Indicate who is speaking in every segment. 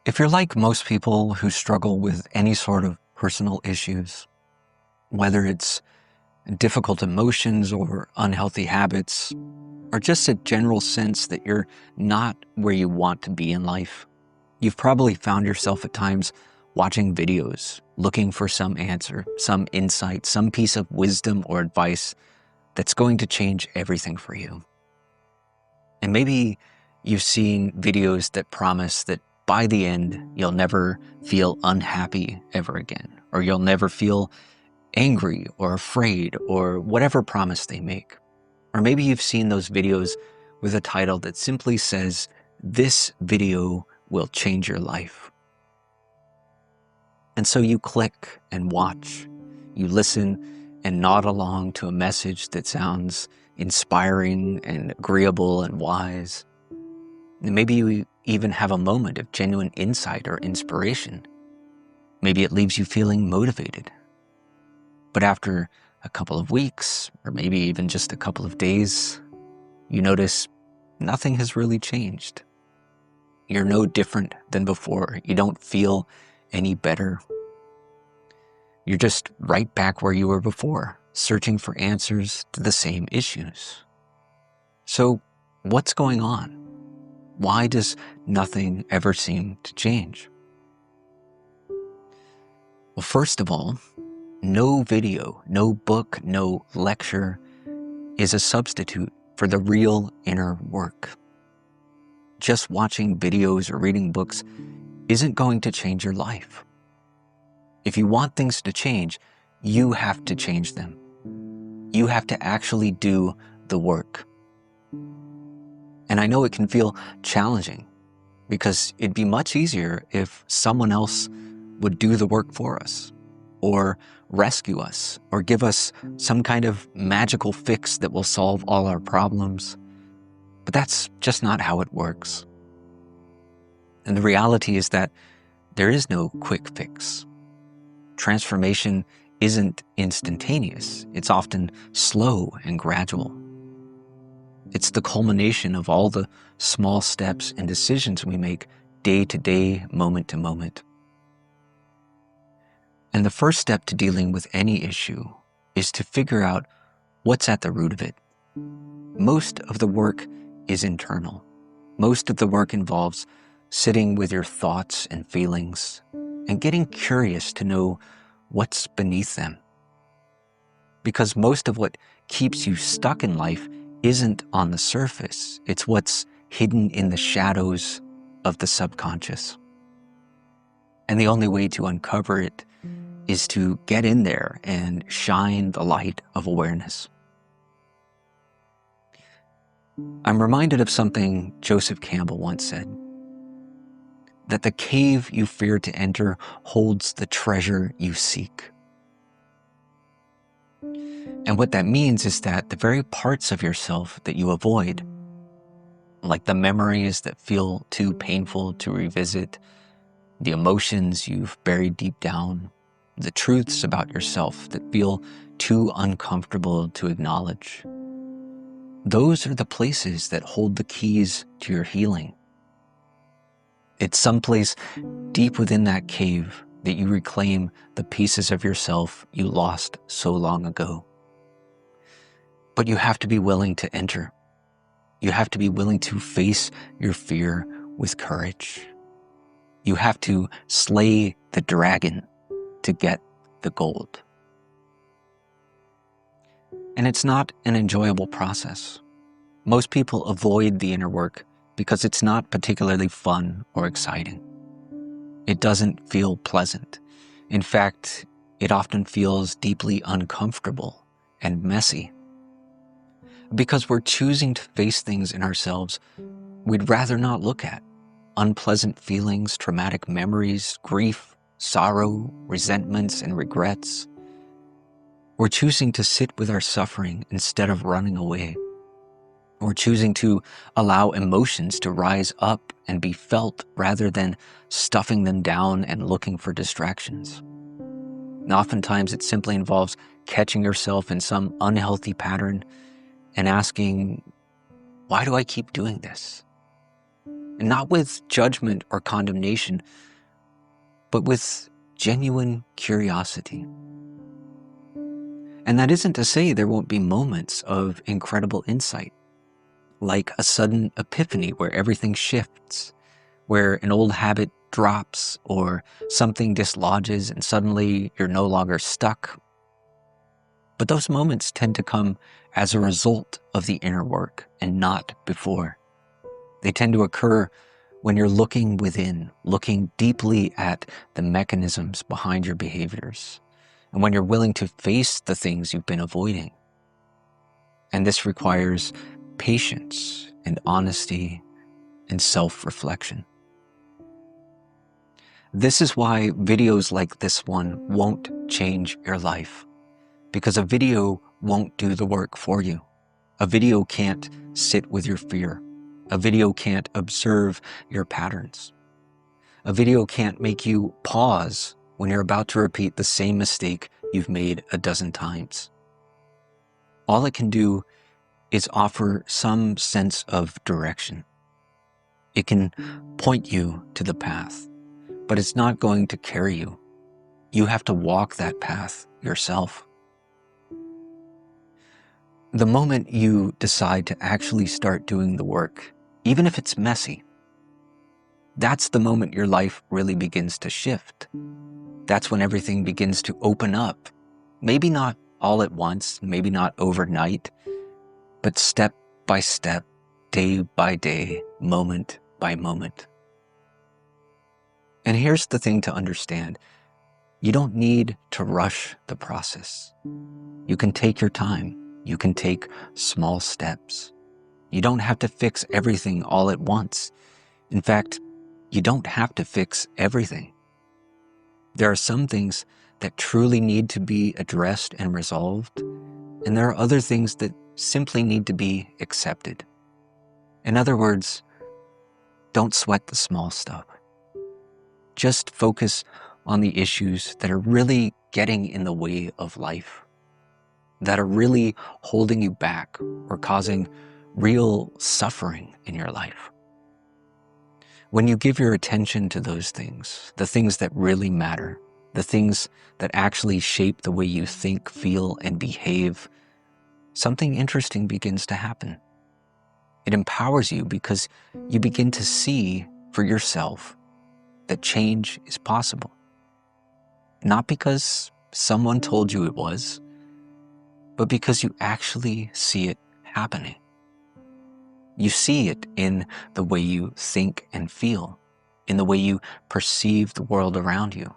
Speaker 1: If you're like most people who struggle with any sort of personal issues, whether it's difficult emotions or unhealthy habits, or just a general sense that you're not where you want to be in life, you've probably found yourself at times watching videos, looking for some answer, some insight, some piece of wisdom or advice that's going to change everything for you. And maybe you've seen videos that promise that by the end, you'll never feel unhappy ever again, or you'll never feel angry or afraid or whatever promise they make. Or maybe you've seen those videos with a title that simply says, "This video will change your life." And so you click and watch, you listen and nod along to a message that sounds inspiring and agreeable and wise. And maybe you even have a moment of genuine insight or inspiration. Maybe it leaves you feeling motivated. But after a couple of weeks, or maybe even just a couple of days, you notice nothing has really changed. You're no different than before. You don't feel any better. You're just right back where you were before, searching for answers to the same issues. So, what's going on? Why does nothing ever seem to change? Well, first of all, no video, no book, no lecture is a substitute for the real inner work. Just watching videos or reading books isn't going to change your life. If you want things to change, you have to change them. You have to actually do the work. And I know it can feel challenging because it'd be much easier if someone else would do the work for us, or rescue us, or give us some kind of magical fix that will solve all our problems. But that's just not how it works. And the reality is that there is no quick fix. Transformation isn't instantaneous. It's often slow and gradual. It's the culmination of all the small steps and decisions we make day to day, moment to moment. And the first step to dealing with any issue is to figure out what's at the root of it. Most of the work is internal. Most of the work involves sitting with your thoughts and feelings and getting curious to know what's beneath them. Because most of what keeps you stuck in life isn't on the surface. It's what's hidden in the shadows of the subconscious. And the only way to uncover it is to get in there and shine the light of awareness. I'm reminded of something Joseph Campbell once said, that the cave you fear to enter holds the treasure you seek. And what that means is that the very parts of yourself that you avoid, like the memories that feel too painful to revisit, the emotions you've buried deep down, the truths about yourself that feel too uncomfortable to acknowledge, those are the places that hold the keys to your healing. It's someplace deep within that cave that you reclaim the pieces of yourself you lost so long ago. But you have to be willing to enter. You have to be willing to face your fear with courage. You have to slay the dragon to get the gold. And it's not an enjoyable process. Most people avoid the inner work because it's not particularly fun or exciting. It doesn't feel pleasant. In fact, it often feels deeply uncomfortable and messy. Because we're choosing to face things in ourselves we'd rather not look at. Unpleasant feelings, traumatic memories, grief, sorrow, resentments, and regrets. We're choosing to sit with our suffering instead of running away. We're choosing to allow emotions to rise up and be felt rather than stuffing them down and looking for distractions. And oftentimes it simply involves catching yourself in some unhealthy pattern and asking, why do I keep doing this? and not with judgment or condemnation, but with genuine curiosity. And that isn't to say there won't be moments of incredible insight, like a sudden epiphany where everything shifts, where an old habit drops or something dislodges and suddenly you're no longer stuck. But those moments tend to come as a result of the inner work and not before. They tend to occur when you're looking within, looking deeply at the mechanisms behind your behaviors, and when you're willing to face the things you've been avoiding. And this requires patience and honesty and self-reflection. This is why videos like this one won't change your life, because a video won't do the work for you. A video can't sit with your fear. A video can't observe your patterns. A video can't make you pause when you're about to repeat the same mistake you've made a dozen times. All it can do is offer some sense of direction. It can point you to the path, but it's not going to carry you. You have to walk that path yourself. The moment you decide to actually start doing the work, even if it's messy, that's the moment your life really begins to shift. That's when everything begins to open up. Maybe not all at once, maybe not overnight, but step by step, day by day, moment by moment. And here's the thing to understand. You don't need to rush the process. You can take your time. You can take small steps. You don't have to fix everything all at once. In fact, you don't have to fix everything. There are some things that truly need to be addressed and resolved, and there are other things that simply need to be accepted. In other words, don't sweat the small stuff. Just focus on the issues that are really getting in the way of life, that are really holding you back or causing real suffering in your life. When you give your attention to those things, the things that really matter, the things that actually shape the way you think, feel, and behave, something interesting begins to happen. It empowers you because you begin to see for yourself that change is possible. Not because someone told you it was, but because you actually see it happening. You see it in the way you think and feel, in the way you perceive the world around you.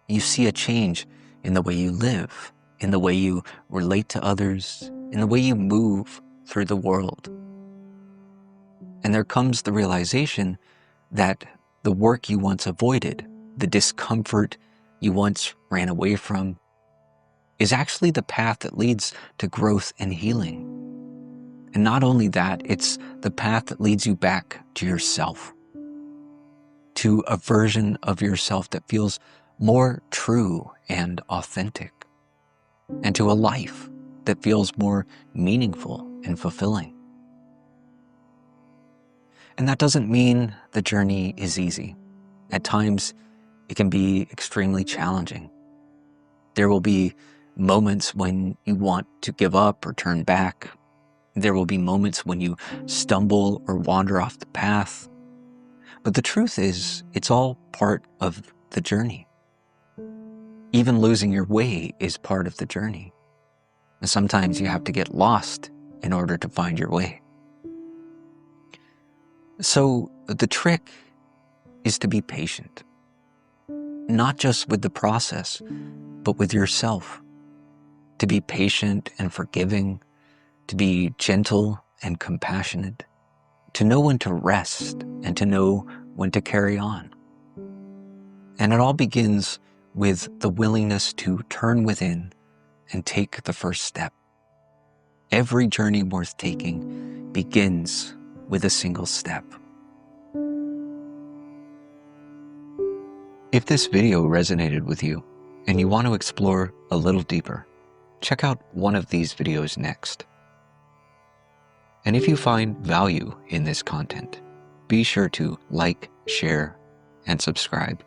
Speaker 1: You see a change in the way you live, in the way you relate to others, in the way you move through the world. And there comes the realization that the work you once avoided, the discomfort you once ran away from, is actually the path that leads to growth and healing. And not only that, it's the path that leads you back to yourself, to a version of yourself that feels more true and authentic, and to a life that feels more meaningful and fulfilling. And that doesn't mean the journey is easy. At times, it can be extremely challenging. There will be moments when you want to give up or turn back. There will be moments when you stumble or wander off the path. But the truth is, it's all part of the journey. Even losing your way is part of the journey. And sometimes you have to get lost in order to find your way. So the trick is to be patient, not just with the process, but with yourself. To be patient and forgiving, to be gentle and compassionate, to know when to rest and to know when to carry on. And it all begins with the willingness to turn within and take the first step. Every journey worth taking begins with a single step. If this video resonated with you and you want to explore a little deeper, check out one of these videos next. And if you find value in this content, be sure to like, share, and subscribe.